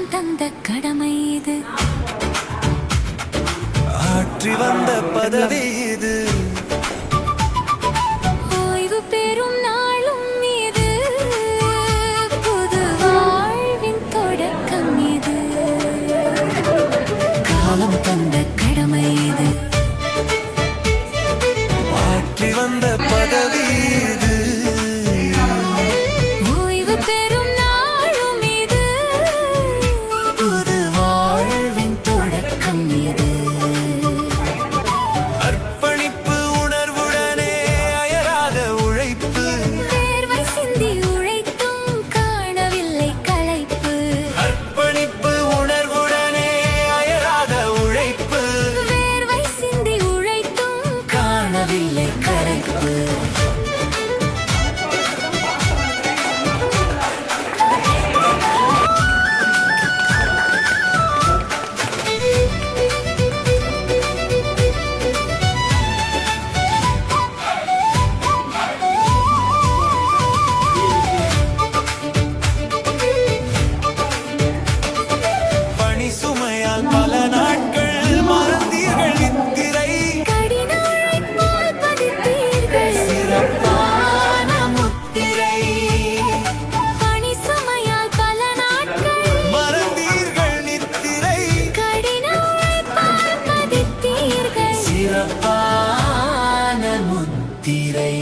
காலம் தந்த கடமை இது, ஆற்றி வந்த பதவி இது, ஓய்வு பெறும் நாளும் இது, புது வாழ்வின் தொடக்கம் இது. காலம் தந்த கடமை இது, ஆற்றி வந்த பதவி இது, ஓய்வு பெறும் நாளும் இது, புது வாழ்வின் தொடக்கம் இது. அர்ப்பணிப்பு உணர்வுடனே அயராத உழைப்பு, வேர்வை சிந்தி உழைத்தும் காணவில்லை களைப்பு, அர்ப்பணிப்பு உணர்வுடனே அயராத உழைப்பு, வேர்வை சிந்தி உழைத்தும் காணவில்லை களைப்பு. பணி சுமையால் பல நாட்கள் மறந்தீர்கள் நித்திரை, கடின உழைப்பால் பதித்தீர்கள் சிறப்பான முத்திரை, பணி சுமையால் பல நாட்கள் மறந்தீர்கள் நித்திரை, கடின உழைப்பால் பதித்தீர்கள் சிறப்பான முத்திரை.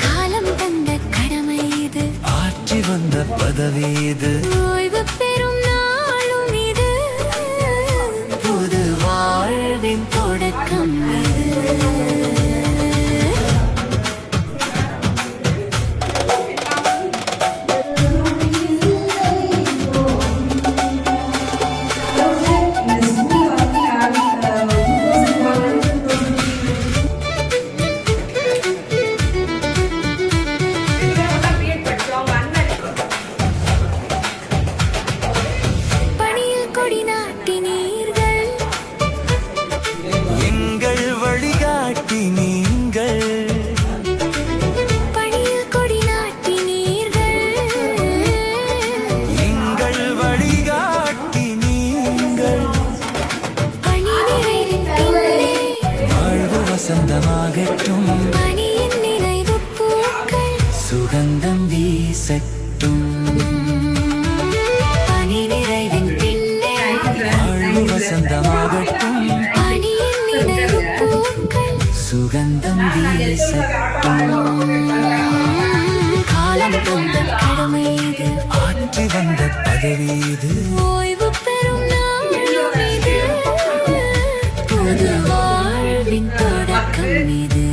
காலம் தந்த கடமை இது, ஆற்றி வந்த பதவி இது, ஓய்வு பெறும் நாளும் இது, புது வாழ்வின் தொடக்கம் இது. பணியில் கொடி நாட்டினீர்கள், எங்கள் வழிகாட்டி நீங்கள், பணியில் கொடி நாட்டினீர்கள், எங்கள் வழிகாட்டி நீங்கள். பணி நிறைவின் பின்னே வாழ்வு வசந்தமாகட்டும், பணியின் நிறைவு பூக்கள் சுகந்தம் வீசட்டும், பணி நிறைவின் பின்னே வாழ்வு வசந்தமாகட்டும், பணியின் நிறைவு பூக்கள் சுகந்தம் வீசட்டும். காலம் தந்த கடமை இது, ஆற்றி வந்த பதவி இது, ஓய்வு பெறும் நாளும் இது, புது வாழ்வின் தொடக்கம் இது.